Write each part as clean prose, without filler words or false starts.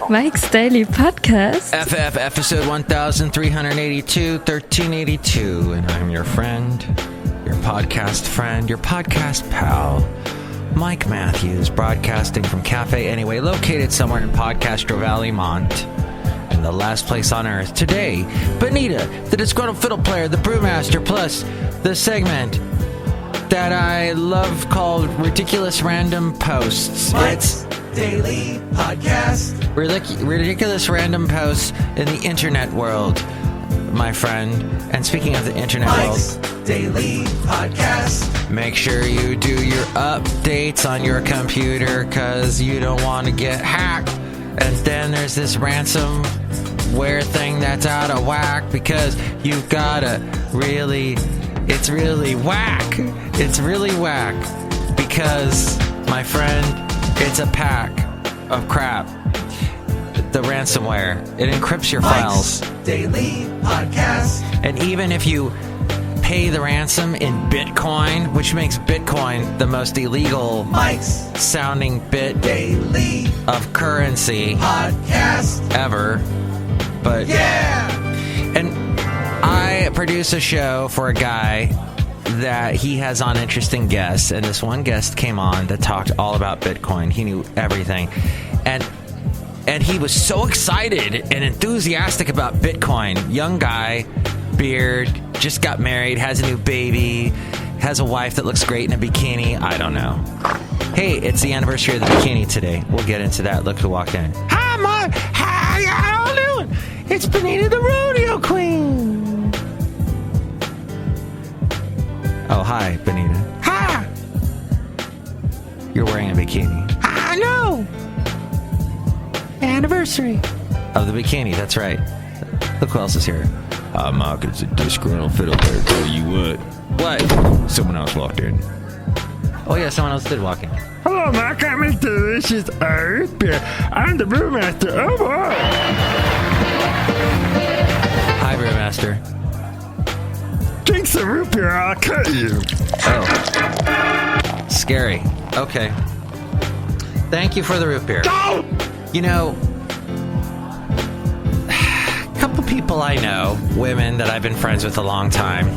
Mike's Daily Podcast. FF episode 1382-1382, and I'm your friend, your podcast pal, Mike Matthews, broadcasting from Cafe Anyway, located somewhere in Podcastro Valley, Mont, in the last place on earth. Today, Benita, the disgruntled fiddle player, the brewmaster, plus the segment that I love called Ridiculous Random Posts. Mike's Daily Podcast. Ridiculous random posts in the internet world, my friend. And speaking of the internet Mike's world, Daily Podcast. make sure you do your updates on your computer, because you don't want to get hacked. And then there's this ransomware thing that's out of whack, because you've gotta it's really whack. It's really whack, because, my friend, it's a pack of crap. The ransomware, it encrypts your files. Mike's Daily Podcast. And even if you pay the ransom in Bitcoin, which makes Bitcoin the most illegal Mike's sounding bit Daily of currency Podcast ever. But yeah. And I produce a show for a guy that he has on interesting guests, and this one guest came on that talked all about Bitcoin. He knew everything, and he was so excited and enthusiastic about Bitcoin. Young guy, beard, just got married, has a new baby, has a wife that looks great in a bikini. I don't know. Hey, it's the anniversary of the bikini today. We'll get into that. Look who walked in. Hi, Mom. How y'all doing? It's Benita, the rodeo queen. Oh, hi, Benita. Hi! You're wearing a bikini. I know! Anniversary of the bikini, that's right. Look who else is here. Mark, it's a disgruntled fiddle player. Tell you what. What? Someone else walked in. Oh, yeah, someone else did walk in. Hello, Mike. I'm a delicious earth beer. I'm the brewmaster. Oh, boy. Hi, Brewmaster. Drink some root beer or I'll cut you. Oh. Scary. Okay. Thank you for the root beer. Go! You know, a couple people I know, women that I've been friends with a long time,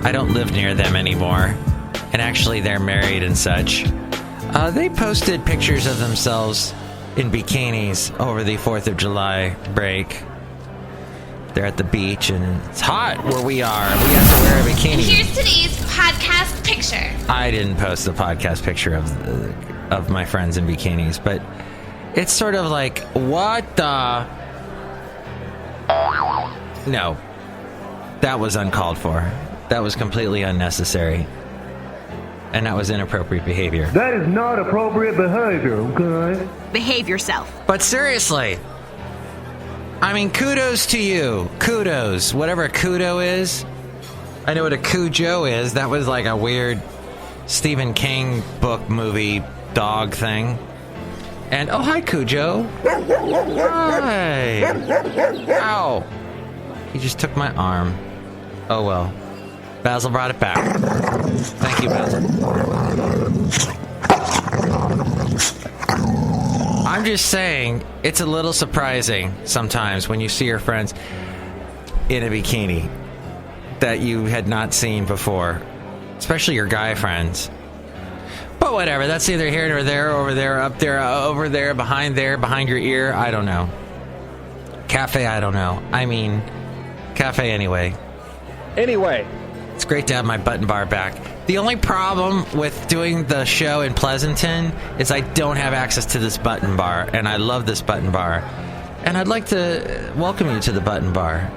I don't live near them anymore, and actually they're married and such. They posted pictures of themselves in bikinis over the 4th of July break. They're at the beach, and it's hot where we are. We have to wear a bikini. Here's today's podcast picture. I didn't post the podcast picture of my friends in bikinis, but it's sort of like, what the... No. That was uncalled for. That was completely unnecessary. And that was inappropriate behavior. That is not appropriate behavior, okay? Behave yourself. But seriously, I mean, kudos to you. Kudos. Whatever a kudo is. I know what a Cujo is. That was like a weird Stephen King book movie dog thing. And, oh, hi, Cujo. Hi. Ow. He just took my arm. Oh, well. Basil brought it back. Thank you, Basil. I'm just saying, it's a little surprising sometimes when you see your friends in a bikini that you had not seen before, especially your guy friends. But whatever, that's either here nor there, over there, up there, over there, behind your ear, I don't know. Cafe, I don't know. I mean, Cafe Anyway. Anyway. It's great to have my button bar back. The only problem with doing the show in Pleasanton is I don't have access to this button bar, and I love this button bar. And I'd like to welcome you to the button bar.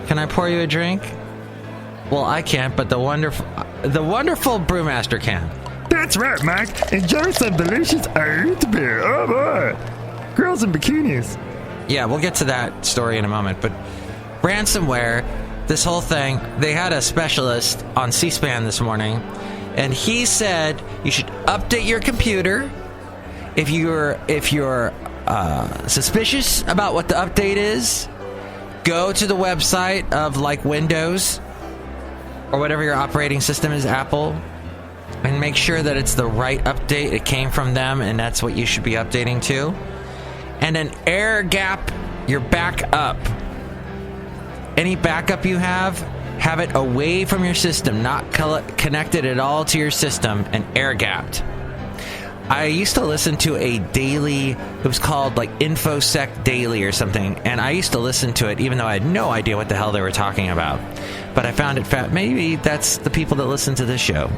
Can I pour you a drink? Well, I can't, but the wonderful brewmaster can. That's right, Mike. Enjoy some delicious earth beer. Oh, boy. Girls in bikinis. Yeah, we'll get to that story in a moment, but ransomware... This whole thing, they had a specialist on C-SPAN this morning, and he said you should update your computer. If you're suspicious about what the update is, go to the website of like Windows or whatever your operating system is, Apple, and make sure that it's the right update. It came from them, and that's what you should be updating to. And then air gap your backup. Any backup you have it away from your system, not connected at all to your system, and air gapped. I used to listen to a daily, it was called like InfoSec Daily or something, and I used to listen to it even though I had no idea what the hell they were talking about. But I found it maybe that's the people that listen to this show.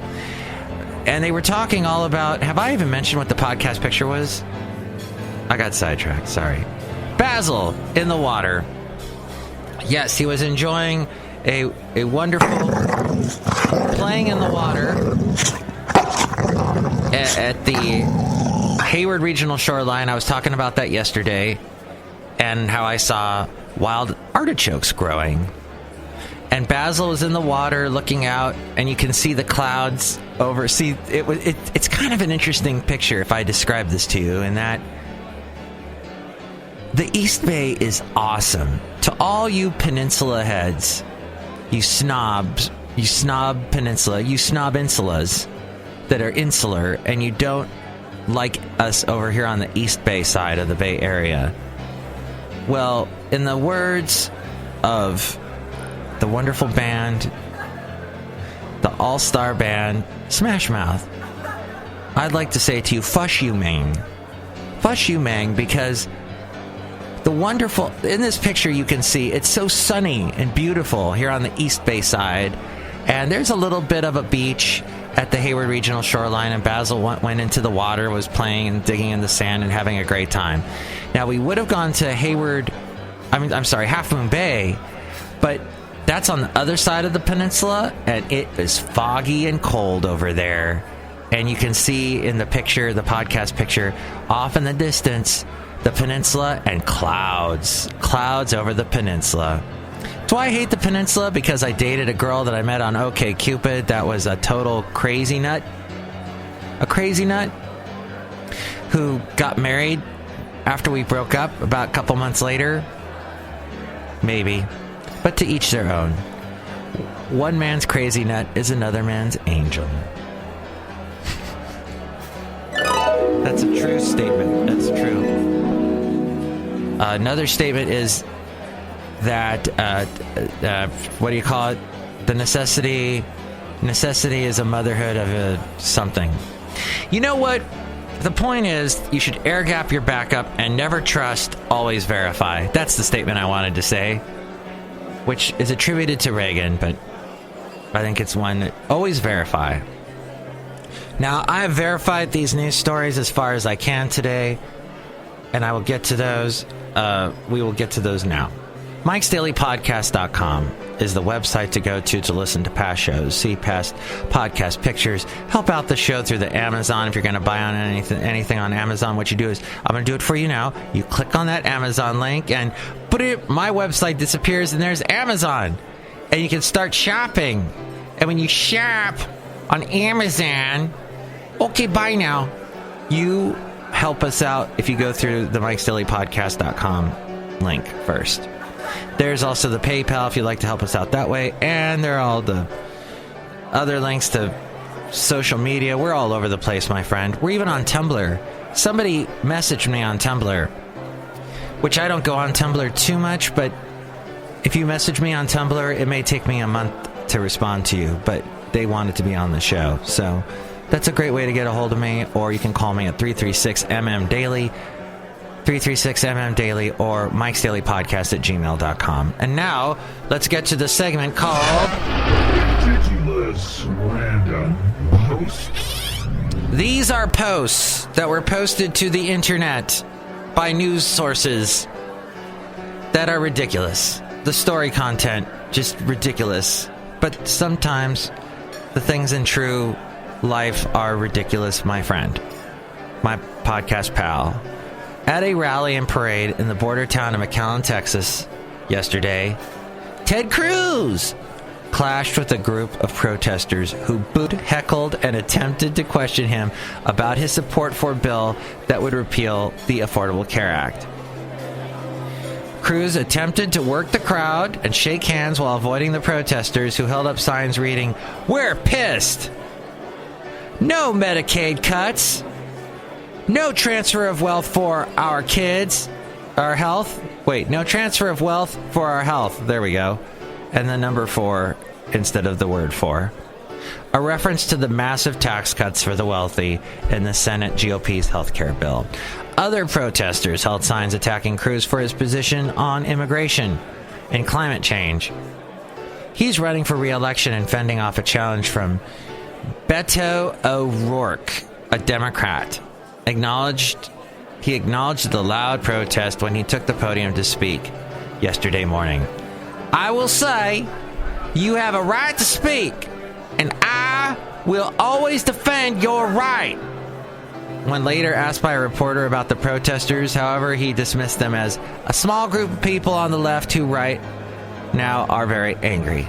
And they were talking all about, have I even mentioned what the podcast picture was? I got sidetracked, sorry. Basil in the water. Yes, he was enjoying a wonderful playing in the water at the Hayward Regional Shoreline. I was talking about that yesterday, and how I saw wild artichokes growing. And Basil was in the water looking out, and you can see the clouds over. See, it's kind of an interesting picture if I describe this to you, in that the East Bay is awesome. To all you peninsula heads, you snob peninsula, you snob insulas that are insular, and you don't like us over here on the East Bay side of the Bay Area. Well, in the words of the wonderful band, the all-star band, Smash Mouth, I'd like to say to you, fush you, Mang. Fush you, Mang, because the wonderful, in this picture you can see, it's so sunny and beautiful here on the East Bay side, and there's a little bit of a beach at the Hayward Regional Shoreline, and Basil went into the water, was playing and digging in the sand and having a great time. Now, we would have gone to Half Moon Bay, but that's on the other side of the peninsula, and it is foggy and cold over there. And you can see in the picture, the podcast picture, off in the distance, the peninsula and clouds over the peninsula. Do I hate the peninsula? Because I dated a girl that I met on OkCupid that was a total crazy nut. A crazy nut who got married after we broke up about a couple months later. Maybe. But to each their own. One man's crazy nut is another man's angel. That's a true statement. That's true. Another statement is that, what do you call it? The necessity is a motherhood of something. You know what? The point is, you should air gap your backup and never trust, always verify. That's the statement I wanted to say, which is attributed to Reagan, but I think it's one that always verify. Now, I have verified these news stories as far as I can today, and I will get to those. We will get to those now. MIKEs-DAILY-PODCAST.com is the website to go to listen to past shows, see past podcast pictures, help out the show through the Amazon. If you're going to buy on anything on Amazon, what you do is, I'm going to do it for you now. You click on that Amazon link, and my website disappears, and there's Amazon. And you can start shopping. And when you shop on Amazon, okay, bye now. You help us out if you go through the MIKEs-DAILY-PODCAST.com link first. There's also the PayPal if you'd like to help us out that way, and there are all the other links to social media. We're all over the place, my friend. We're even on Tumblr. Somebody messaged me on Tumblr, which I don't go on Tumblr too much, but if you message me on Tumblr, it may take me a month to respond to you, but they wanted to be on the show. So that's a great way to get a hold of me, or you can call me at 336-MM-DAILY, 336-MM-DAILY, or MIKEs-DAILY-PODCAST@gmail.com. And now, let's get to the segment called Ridiculous Random Posts. These are posts that were posted to the internet by news sources that are ridiculous. The story content, just ridiculous. But sometimes the things in true life are ridiculous, my friend. My podcast pal. At a rally and parade in the border town of McAllen, Texas, yesterday, Ted Cruz clashed with a group of protesters who booed, heckled, and attempted to question him about his support for a bill that would repeal the Affordable Care Act. Crews attempted to work the crowd and shake hands while avoiding the protesters who held up signs reading, "We're pissed! No Medicaid cuts! No transfer of wealth for our kids! Our health? Wait, no transfer of wealth for our health." There we go. And the number 4 instead of the word for. A reference to the massive tax cuts for the wealthy in the Senate GOP's healthcare bill. Other protesters held signs attacking Cruz for his position on immigration and climate change. He's running for re-election and fending off a challenge from Beto O'Rourke, a Democrat. He acknowledged the loud protest when he took the podium to speak yesterday morning. "I will say, you have a right to speak, and I will always defend your right." When later asked by a reporter about the protesters, however, he dismissed them as a small group of people on the left who right now are very angry.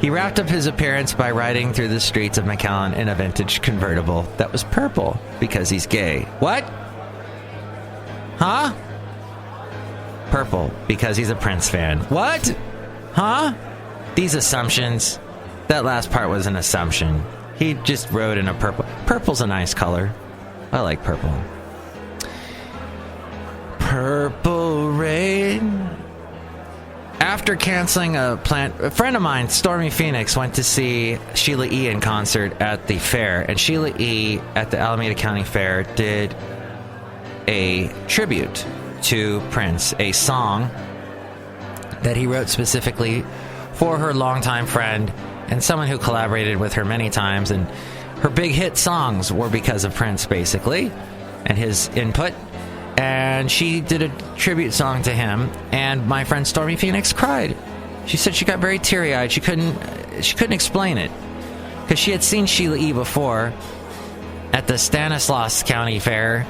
He wrapped up his appearance by riding through the streets of McAllen in a vintage convertible that was purple because he's gay. What? Huh? Purple because he's a Prince fan. What? Huh? These assumptions. That last part was an assumption. He just rode in a purple. Purple's a nice color. I like purple. Purple Rain. After canceling a friend of mine, Stormy Phoenix, went to see Sheila E. in concert at the fair. And Sheila E. at the Alameda County Fair did a tribute to Prince, a song that he wrote specifically for her longtime friend and someone who collaborated with her many times. And her big hit songs were because of Prince, basically, and his input. And she did a tribute song to him, and my friend Stormy Phoenix cried. She said she got very teary-eyed. She couldn't explain it, because she had seen Sheila E. before at the Stanislaus County Fair,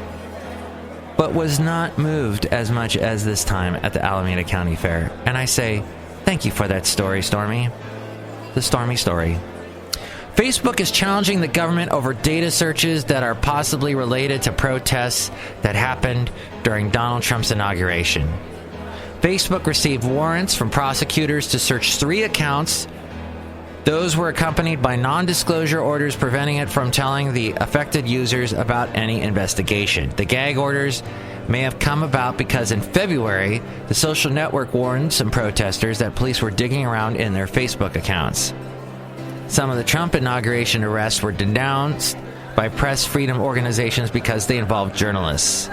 but was not moved as much as this time at the Alameda County Fair. And I say, thank you for that story, Stormy. The Stormy story. Facebook is challenging the government over data searches that are possibly related to protests that happened during Donald Trump's inauguration. Facebook received warrants from prosecutors to search 3 accounts. Those were accompanied by non-disclosure orders preventing it from telling the affected users about any investigation. The gag orders may have come about because in February, the social network warned some protesters that police were digging around in their Facebook accounts. Some of the Trump inauguration arrests were denounced by press freedom organizations because they involved journalists.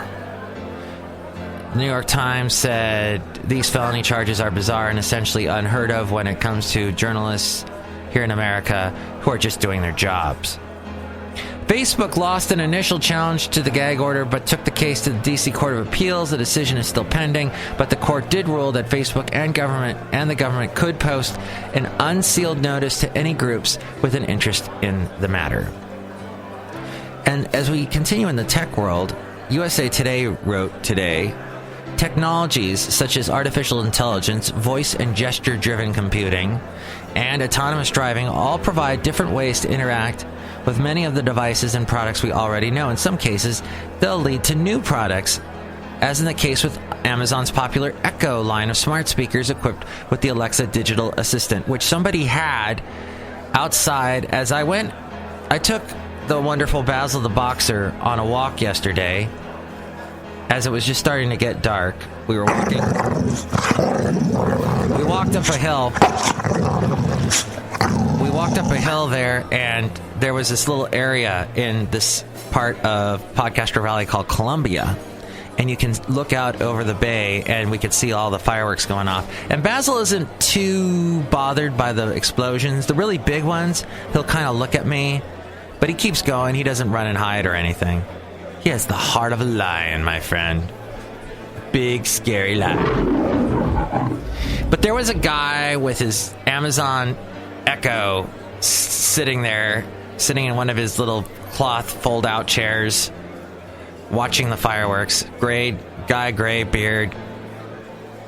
The New York Times said these felony charges are bizarre and essentially unheard of when it comes to journalists here in America who are just doing their jobs. Facebook lost an initial challenge to the gag order, but took the case to the D.C. Court of Appeals. The decision is still pending, but the court did rule that Facebook and the government could post an unsealed notice to any groups with an interest in the matter. And as we continue in the tech world, USA Today wrote today, technologies such as artificial intelligence, voice and gesture-driven computing, and autonomous driving all provide different ways to interact with many of the devices and products we already know. In some cases, they'll lead to new products, as in the case with Amazon's popular Echo line of smart speakers equipped with the Alexa digital assistant, which somebody had outside as I took the wonderful Basil the Boxer on a walk yesterday, as it was just starting to get dark. We walked up a hill. We walked up a hill there, and there was this little area in this part of Podcaster Valley called Columbia. And you can look out over the bay, and we could see all the fireworks going off. And Basil isn't too bothered by the explosions. The really big ones, he'll kind of look at me, but he keeps going. He doesn't run and hide or anything. He has the heart of a lion, my friend. Big, scary lion. But there was a guy with his Amazon Echo sitting in one of his little cloth fold-out chairs, watching the fireworks. Gray beard.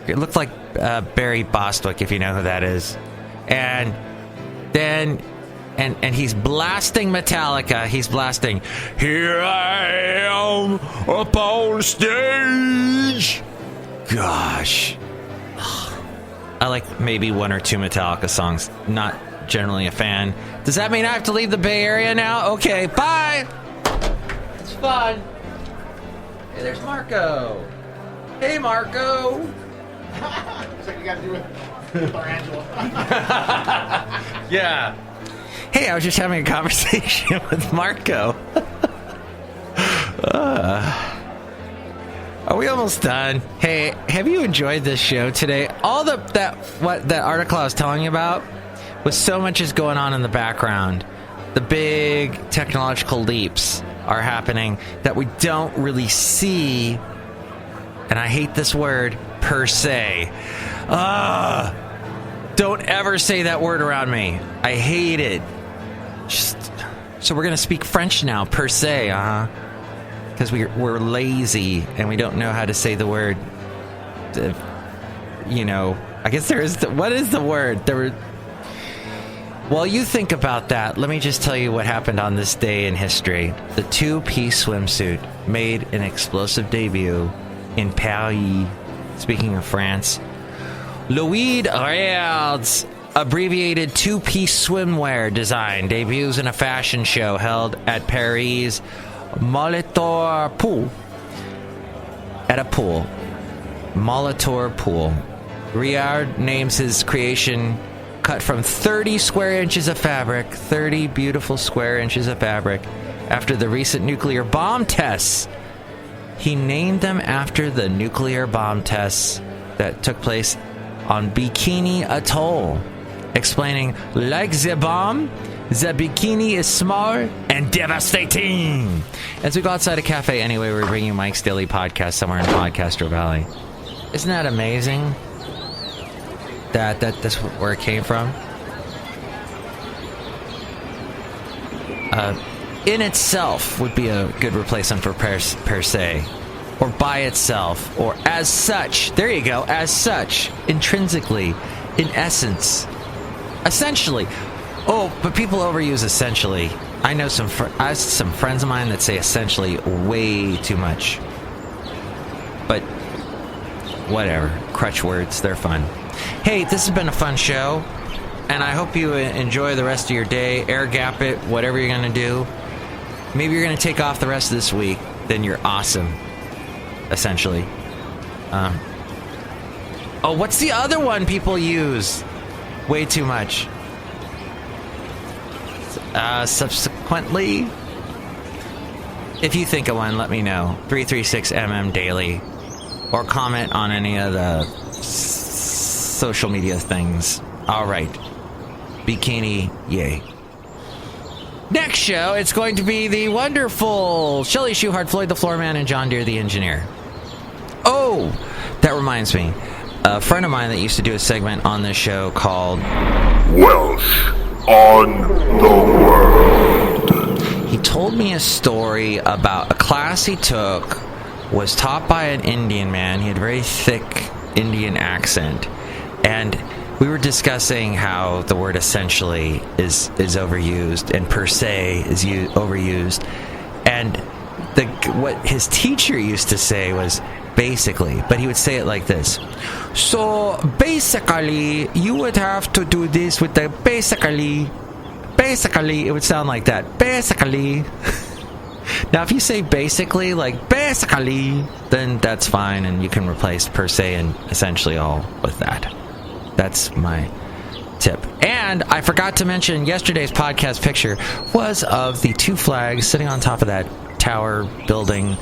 It looked like Barry Bostwick, if you know who that is. And then... And he's blasting Metallica. He's blasting, "Here I am up on stage." gosh. I like maybe one or two Metallica songs. Not generally a fan. Does that mean I have to leave the Bay Area now? Okay, bye. It's fun. Hey, there's Marco. Hey, Marco. Looks like you got to do with our Angela. Yeah. Hey, I was just having a conversation with Marco. Are we almost done? Hey, have you enjoyed this show today? All that article I was telling you about was so much is going on in the background. The big technological leaps are happening that we don't really see, and I hate this word, per se. Don't ever say that word around me. I hate it. So we're going to speak French now, per se, because we're lazy and we don't know how to say the word. I guess there is. What is the word? While you think about that, let me just tell you what happened on this day in history. The two-piece swimsuit made an explosive debut in Paris. Speaking of France, Louis Réal's abbreviated two-piece swimwear design debuts in a fashion show held at Paris' Molitor Pool. At a pool. Molitor Pool. Réal names his creation cut from 30 square inches of fabric, 30 beautiful square inches of fabric, after the recent nuclear bomb tests. He named them after the nuclear bomb tests that took place on Bikini Atoll, explaining, like the bomb, the bikini is small and devastating. As we go outside a cafe anyway, we're bringing you Mike's Daily Podcast somewhere in Podcaster Valley. Isn't that amazing? That's where it came from. In itself would be a good replacement for per se, or by itself, or as such. There you go, as such, intrinsically, in essence, essentially. Oh, but people overuse essentially. I know some friends of mine that say essentially way too much. But whatever, crutch words, they're fun. Hey, this has been a fun show, and I hope you enjoy the rest of your day. Air gap it, whatever you're going to do. Maybe you're going to take off the rest of this week. Then you're awesome, essentially. What's the other one people use? Way too much. Subsequently, if you think of one, let me know. 336MM Daily, or comment on any of the social media things. All right. Bikini, yay. Next show, it's going to be the wonderful Shelley Shuhart, Floyd the Floorman, and John Deere the Engineer. Oh, that reminds me. A friend of mine that used to do a segment on this show called Welsh on the World. He told me a story about a class he took, was taught by an Indian man. He had a very thick Indian accent. And we were discussing how the word essentially is overused and per se is overused. And what his teacher used to say was basically, but he would say it like this. So basically, you would have to do this with the basically, it would sound like that. Basically. Now, if you say basically, like basically, then that's fine, and you can replace per se and essentially all with that. That's my tip. And I forgot to mention yesterday's podcast picture was of the two flags sitting on top of that tower building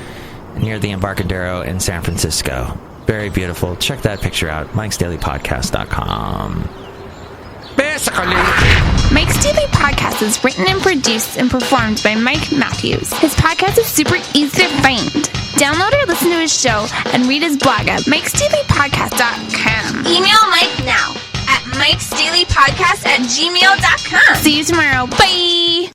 near the Embarcadero in San Francisco. Very beautiful. Check that picture out. MIKEs-DAILY-PODCAST.com. Basically. Mike's Daily Podcast is written and produced and performed by Mike Matthews. His podcast is super easy to find. Download or listen to his show and read his blog at MIKES-DAILY-PODCAST.com. Email Mike now at MIKES-DAILY-PODCAST@gmail.com. See you tomorrow. Bye!